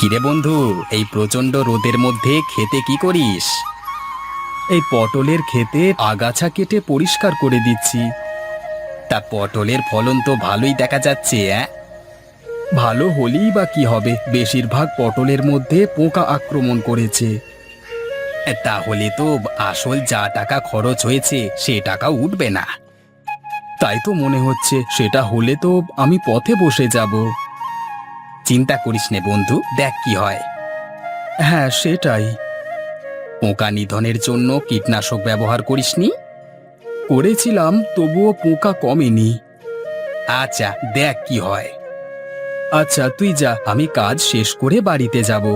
কিরে বন্ধু, এই প্রচন্ড রোদের মধ্যে খেতে কি করিস? এই পটলের ক্ষেতে আগাছা কেটে পরিষ্কার করে দিচ্ছি। তা পটলের ফলন তো ভালোই দেখা যাচ্ছে। ভালো হলেই বা কি হবে, বেশিরভাগ পটলের মধ্যে পোকা আক্রমণ করেছে। তাহলে তো আসল যা টাকা খরচ হয়েছে সে টাকা উঠবে না। তাই তো মনে হচ্ছে, সেটা হলে তো আমি পথে বসে যাব। চিন্তা করিস নে বন্ধু, দেখ কি হয়। হ্যাঁ, সেটাই। পোকা নিধনের জন্য কীটনাশক ব্যবহার করিসনি? করেছিলাম, তবুও পোকা কমেনি। আচ্ছা, দেখ কি হয়। আচ্ছা তুই যা, আমি কাজ শেষ করে বাড়িতে যাব।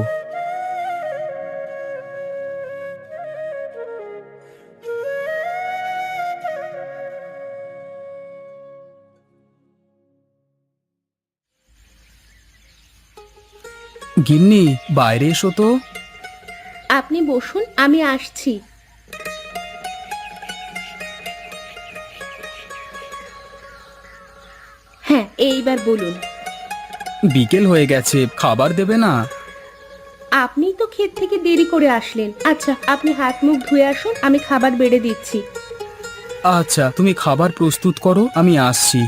গিন্নি, বাইরে এসো তো। আপনি বসুন, আমি আসছি। হ্যাঁ, এইবার বলুন। বিকেল হয়ে গেছে, খাবার দেবে না? আপনি তো ক্ষেত থেকে দেরি করে আসলেন। আচ্ছা, আপনি হাত মুখ ধুয়ে আসুন, আমি খাবার বেড়ে দিচ্ছি। আচ্ছা, তুমি খাবার প্রস্তুত করো, আমি আসছি।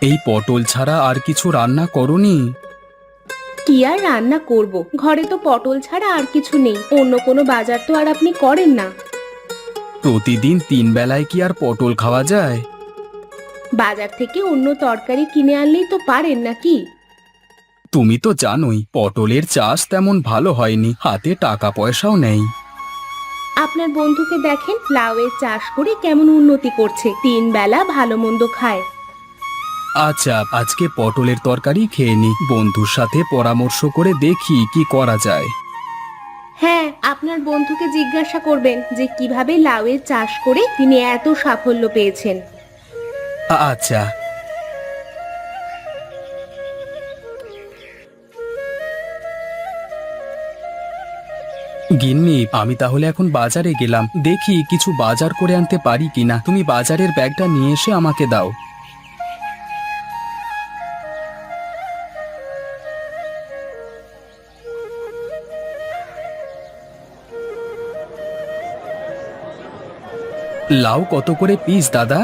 এই পটল ছাড়া আর কিছু রান্না করনি? কি আর রান্না করব, ঘরে তো পটল ছাড়া আর কিছু নেই। অন্য কোনো বাজার তো আর আপনি করেন না। প্রতিদিন তিন বেলায় কি আর পটল খাওয়া যায়? বাজার থেকে অন্য তরকারি কিনে আনলেই তো পারেন নাকি? তুমি তো জানোই পটলের চাষ তেমন ভালো হয়নি, হাতে টাকা পয়সাও নেই। আপনার বন্ধুকে দেখেন, লাউয়ের চাষ করে কেমন উন্নতি করছে, তিন বেলা ভালো মন্দ খায়। আচ্ছা, আজকে পটলের তরকারি খেয়ে নি, বন্ধুর সাথে পরামর্শ করে দেখি কি করা যায়। হ্যাঁ, আপনার বন্ধুকে জিজ্ঞাসা করবেন যে কিভাবে লাউয়ের চাষ করে তিনি এত সাফল্য পেয়েছেন। আচ্ছা। গিন্নি, আমি তাহলে এখন বাজারে গেলাম, দেখি কিছু বাজার করে আনতে পারি কিনা। তুমি বাজারের ব্যাগটা নিয়ে এসে আমাকে দাও। লাউ কত করে পিস দাদা?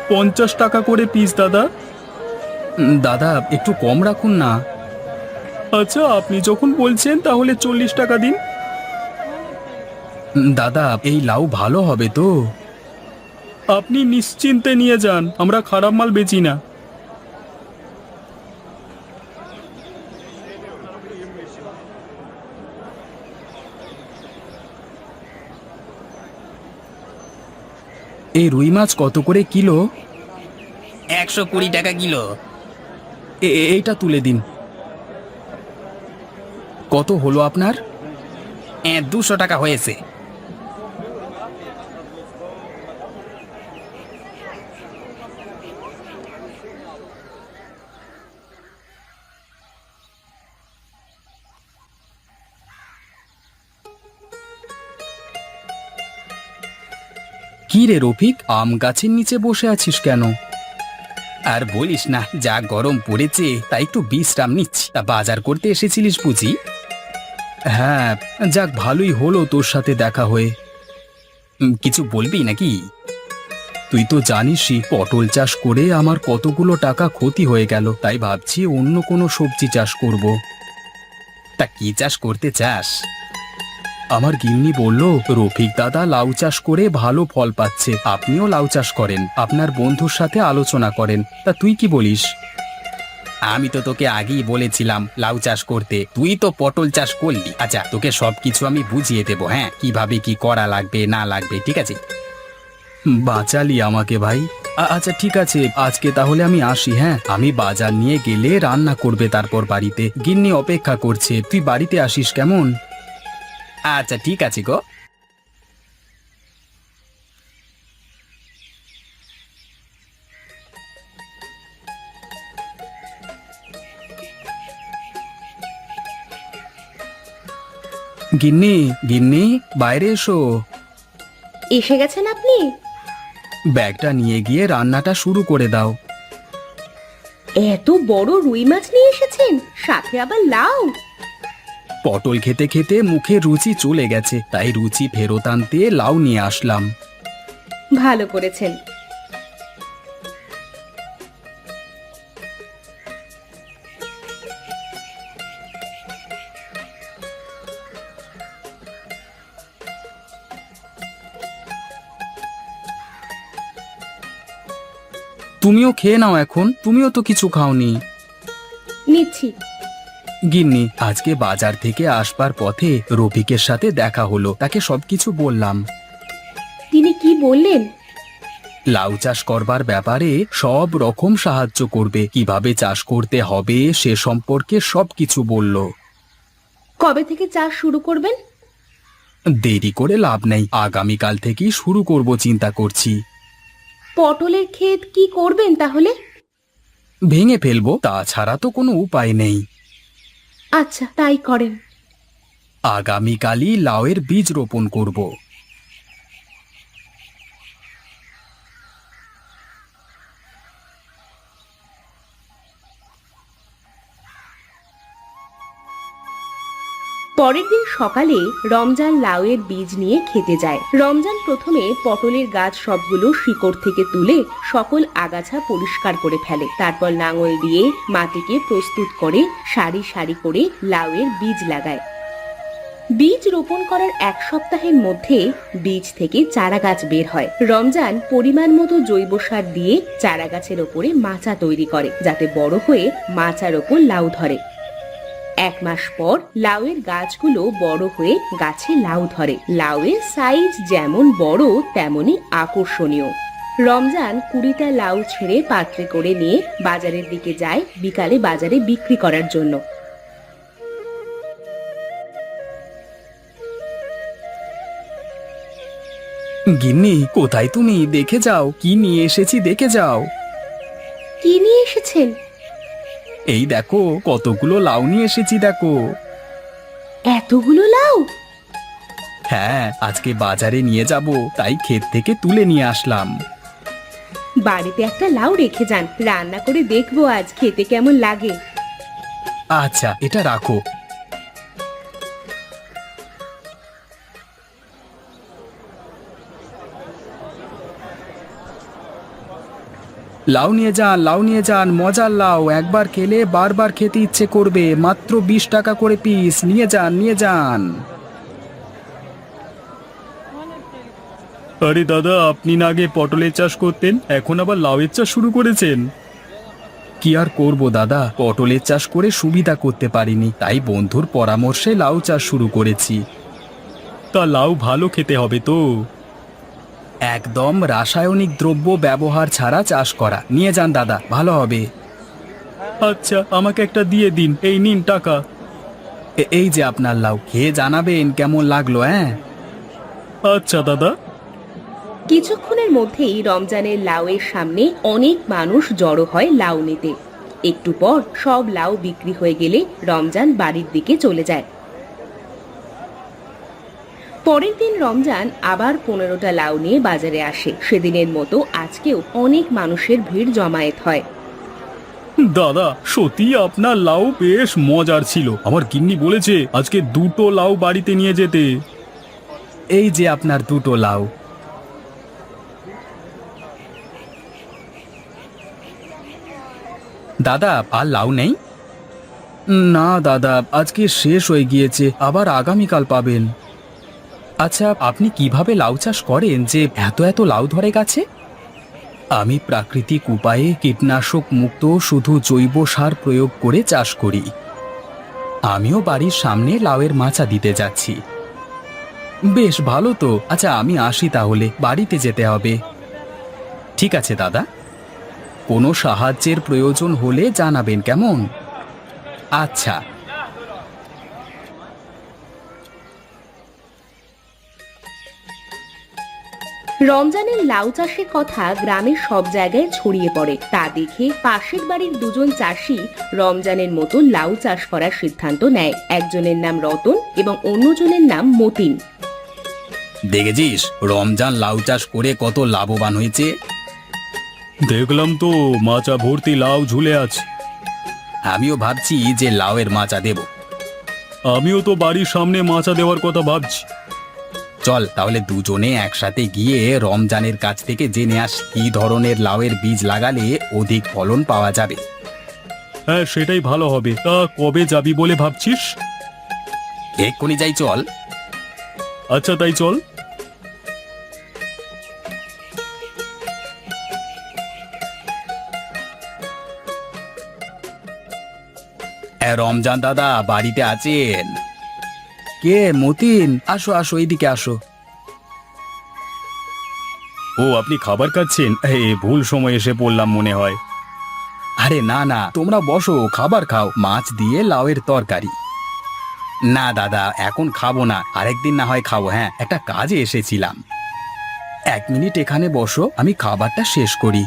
50 টাকা করে পিস দাদা। দাদা, একটু কম রাখুন না। আচ্ছা, আপনি যখন বলছেন তাহলে 40 টাকা দিন। দাদা, এই লাউ ভালো হবে তো? আপনি নিশ্চিন্তে নিয়ে যান, আমরা খারাপ মাল বেচি না। এই রুই মাছ কত করে কিলো? 120 টাকা কিলো। এইটা তুলে দিন। কত হলো আপনার? 200 টাকা হয়েছে। কি রে রফিক, আম গাছের নিচে বসে আছিস কেন? আর বলিস না, যা গরম পড়েছে তাই একটু বিশ্রাম নিচ্ছি। তা বাজার করতে এসেছিলিস বুঝি? হ্যাঁ। যাক, ভালোই হলো তোর সাথে দেখা হয়ে। কিছু বলবি নাকি? তুই তো জানিসই পটল চাষ করে আমার কতগুলো টাকা ক্ষতি হয়ে গেল, তাই ভাবছি অন্য কোনো সবজি চাষ করব। তা কি চাষ করতে চাস? আমার গিন্নি বলল রফিক দাদা লাউ চাষ করে ভালো ফল পাচ্ছে, আপনিও লাউ চাষ করেন, আপনার বন্ধুর সাথে আলোচনা করেন। তা তুই কি বলিস? আমি তো তোকে আগেই বলেছিলাম লাউ চাষ করতে, তুই তো পটল চাষ করলি। আচ্ছা, তোকে সবকিছু আমি বুঝিয়ে দেবো, হ্যাঁ, কিভাবে কি করা লাগবে না লাগবে, ঠিক আছে? বাঁচালি আমাকে ভাই। আচ্ছা ঠিক আছে, আজকে তাহলে আমি আসি। হ্যাঁ, আমি বাজার নিয়ে গেলে রান্না করবে তারপর বাড়িতে, গিন্নি অপেক্ষা করছে, তুই বাড়িতে আসিস কেমন? আচ্ছা ঠিক আছে গো। গিন্নি, গিন্নি, বাইরে এসো। এসে গেছেন আপনি? ব্যাগটা নিয়ে গিয়ে রান্নাটা শুরু করে দাও। এত বড় রুই মাছ নিয়ে এসেছেন, সাথে আবার লাউ। পটল খেতে খেতে মুখে রুচি চলে গেছে, তাই রুচি ফেরত আনতে লাউ নিয়ে আসলাম। ভালো করেছেন। তুমিও খেয়ে নাও, এখন তুমিও তো কিছু খাওনি। নিচ্ছি। গিন্নি, আজকে বাজার থেকে আসবার পথে রফিকের সাথে দেখা হলো, তাকে সবকিছু বললাম। তিনি কি বললেন? লাউ চাষ করবার ব্যাপারে সব রকম সাহায্য করবে, কিভাবে চাষ করতে হবে সে সম্পর্কে সবকিছু বলল। কবে থেকে চাষ শুরু করবেন? দেরি করে লাভ নেই, আগামীকাল থেকেই শুরু করব চিন্তা করছি। পটলের ক্ষেত কি করবেন তাহলে? ভেঙে ফেলবো, তাছাড়া তো কোনো উপায় নেই। আচ্ছা, তাই করেন। আগামীকালই লাউয়ের বীজ রোপণ করব। পরের দিন সকালে রমজান লাউয়ের বীজ নিয়ে খেতে যায়। রমজান প্রথমে পটলের গাছ সবগুলো শিকড় থেকে তুলে সকল আগাছা পরিষ্কার করে ফেলে। তারপর লাঙল দিয়ে মাটিকে প্রস্তুত করে সারি সারি করে লাউয়ের বীজ লাগায়। বীজ রোপণ করার এক সপ্তাহের মধ্যে বীজ থেকে চারা গাছ বের হয়। রমজান পরিমাণ মতো জৈব সার দিয়ে চারা গাছের ওপরে মাচা তৈরি করে, যাতে বড় হয়ে মাচার ওপর লাউ ধরে। 1 মাস পর লাউয়ের গাছগুলো বড় হয়ে গাছে লাউ ধরে। লাউয়ের সাইজ যেমন বড় তেমনি আকর্ষণীয়। রমজান 20টা লাউ ছেড়ে পাত্রে করে নিয়ে বাজারের দিকে যায় বিকালে বাজারে বিক্রি করার জন্য। গিন্নি, কোথায় তুমি? দেখে যাও কি নিয়ে এসেছি, দেখে যাও। কি নিয়ে এসেছেন? এই দেখো কতগুলো লাউ নিয়ে এসেছি, দেখো। এতগুলো লাউ? হ্যাঁ, আজকে বাজারে নিয়ে যাব, তাই ক্ষেত থেকে তুলে নিয়ে আসলাম। বাড়িতে একটা লাউ রেখে যান, রান্না করে দেখবো আজ খেতে কেমন লাগে। আচ্ছা, এটা রাখো। লাউ নিয়ে যান, লাউ নিয়ে যান, মজার লাউ, একবার খেলে বারবার খেতে ইচ্ছে করবে। মাত্র 20 টাকা করে পিস, নিয়ে যান, নিয়ে যান। আরে দাদা, আপনি না আগে পটলের চাষ করতেন, এখন আবার লাউয়ের চাষ শুরু করেছেন? কি আর করব দাদা, পটলের চাষ করে সুবিধা করতে পারিনি, তাই বন্ধুর পরামর্শে লাউ চাষ শুরু করেছি। তা লাউ ভালো খেতে হবে তো? একদম রাসায়নিক দ্রব্য ব্যবহার ছাড়া চাষ করা, নিয়ে যান দাদা, ভালো হবে। আচ্ছা, আমাকে একটা দিয়ে দিন, এই নিন টাকা। এই যে আপনার লাউ, খেয়ে জানাবেন কেমন লাগলো। হ্যাঁ, আচ্ছা দাদা। কিছুক্ষণের মধ্যেই রমজানের লাউয়ের সামনে অনেক মানুষ জড়ো হয় লাউ নিতে। একটু পর সব লাউ বিক্রি হয়ে গেলে রমজান বাড়ির দিকে চলে যায়। পরের দিন রমজান আবার 15টা লাউ নিয়ে বাজারে আসে। সেদিনের মতো আজকেও অনেক মানুষের ভিড় জমায়েত হয়। দাদা, সত্যি আপনার লাউ বেশ মজার ছিল, আমার গিন্নি বলেছে আজকে 2টো লাউ বাড়িতে নিয়ে যেতে। এই যে আপনার 2টো লাউ। দাদা, আর লাউ নেই? না দাদা, আজকে শেষ হয়ে গিয়েছে, আবার আগামীকাল পাবেন। আচ্ছা, আপনি কিভাবে লাউ চাষ করেন যে এত এত লাউ ধরে গাছে? আমি প্রাকৃতিক উপায়ে কীটনাশক মুক্ত শুধু জৈব সার প্রয়োগ করে চাষ করি। আমিও বাড়ির সামনে লাউয়ের মাচা দিতে যাচ্ছি। বেশ ভালো তো। আচ্ছা, আমি আসি তাহলে, বাড়িতে যেতে হবে। ঠিক আছে দাদা, কোনো সাহায্যের প্রয়োজন হলে জানাবেন, কেমন? আচ্ছা। রমজানের লাউ চাষের কথা গ্রামের সব জায়গায় ছড়িয়ে পড়ে। তা দেখে পাশের বাড়ির দুজন চাষি রমজানের মতো লাউ চাষ করার সিদ্ধান্ত নেয়। একজনের নাম রতন এবং অন্যজনের নাম মতিন। দেখেছিস রমজান লাউ চাষ করে কত লাভবান হয়েছে। দেখলাম তো মাচা ভর্তি লাউ ঝুলে আছে। আমিও ভাবছি যে লাউয়ের মাচা দেব। আমিও তো বাড়ির সামনে মাচা দেওয়ার কথা ভাবছি। চল তাহলে দুজনে একসাথে গিয়ে রমজানের কাছ থেকে জেনে আস কি ধরনের লাউয়ের বীজ লাগালে অধিক ফলন পাওয়া যাবে। হ্যাঁ, সেটাই ভালো হবে। তা কবে যাবি বলে ভাবছিস? এক্ষুনি যাই, চল। আচ্ছা, তাই চল। রমজান দাদা বাড়িতে আছেন? কে? মতিন, আসো আসো, এইদিকে আসো। ও, আপনি খাবার খাচ্ছেন? ভুল সময় এসে পড়লাম মনে হয়। আরে না না, তোমরা বসো, খাবার খাও। মাছ দিয়ে লাউয়ের তরকারি। না দাদা, এখন খাবো না, আরেকদিন না হয় খাবো। হ্যাঁ, একটা কাজে এসেছিলাম। 1 মিনিট এখানে বসো, আমি খাবারটা শেষ করি।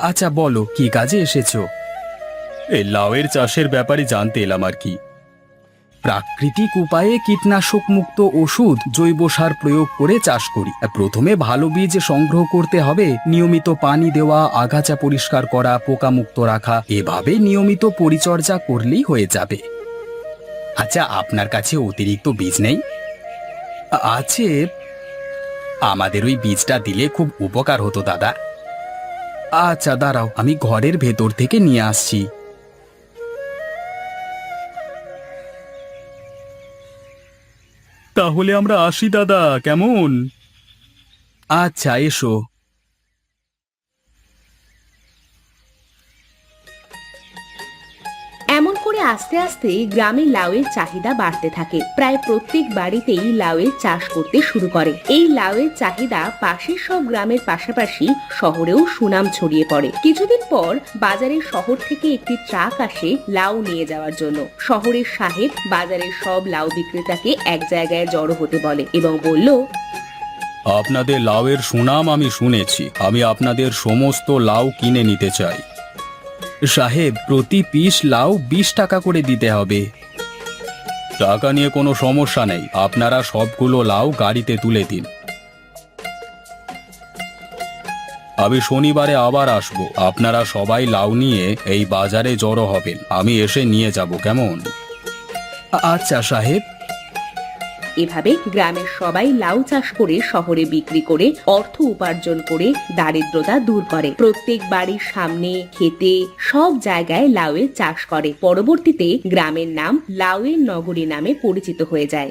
আচ্ছা বলো, কি কাজে এসেছো? এই লাউয়ের চাষের ব্যাপারে জানতে এলাম আর কি। প্রাকৃতিক উপায়ে কীটনাশক মুক্ত ওষুধ, জৈব সার প্রয়োগ করে চাষ করি। প্রথমে ভালো বীজ সংগ্রহ করতে হবে, নিয়মিত পানি দেওয়া, আগাছা পরিষ্কার করা, পোকামুক্ত রাখা, এভাবে নিয়মিত পরিচর্যা করলেই হয়ে যাবে। আচ্ছা, আপনার কাছে অতিরিক্ত বীজ নেই? আছে। আমাদের ওই বীজটা দিলে খুব উপকার হতো দাদা। আচ্ছা দাঁড়াও, আমি ঘরের ভেতর থেকে নিয়ে আসছি। তাহলে আমরা আসি দাদা, কেমন? আচ্ছা, এসো। এমন করে আস্তে আস্তে গ্রামে লাউয়ের চাহিদা বাড়তে থাকে। প্রায় প্রত্যেক বাড়িতেই লাউয়ের চাষ করতে শুরু করে। এই লাউয়ের চাহিদা পাশের সব গ্রামের পাশাপাশি শহরেও সুনাম ছড়িয়ে পড়ে। কিছুদিন পর বাজারের শহর থেকে একটি ট্রাক আসে লাউ নিয়ে যাওয়ার জন্য। শহরের সাহেব বাজারের সব লাউ বিক্রেতাকে এক জায়গায় জড়ো হতে বলে এবং বলল, আপনাদের লাউয়ের সুনাম আমি শুনেছি। আমি আপনাদের সমস্ত লাউ কিনে নিতে চাই। সাহেব, প্রতি পিস লাউ 20 টাকা করে দিতে হবে। টাকা নিয়ে কোনো সমস্যা নেই, আপনারা সবগুলো লাউ গাড়িতে তুলে দিন। আমি শনিবারে আবার আসব। আপনারা সবাই লাউ নিয়ে এই বাজারে জড়ো হবেন, আমি এসে নিয়ে যাব, কেমন? আচ্ছা সাহেব। এভাবে গ্রামের সবাই লাউ চাষ করে শহরে বিক্রি করে অর্থ উপার্জন করে দারিদ্রতা দূর করে। প্রত্যেক বাড়ির সামনে, খেতে, সব জায়গায় লাউয়ের চাষ করে। পরবর্তীতে গ্রামের নাম লাউয়ের নগরী নামে পরিচিত হয়ে যায়।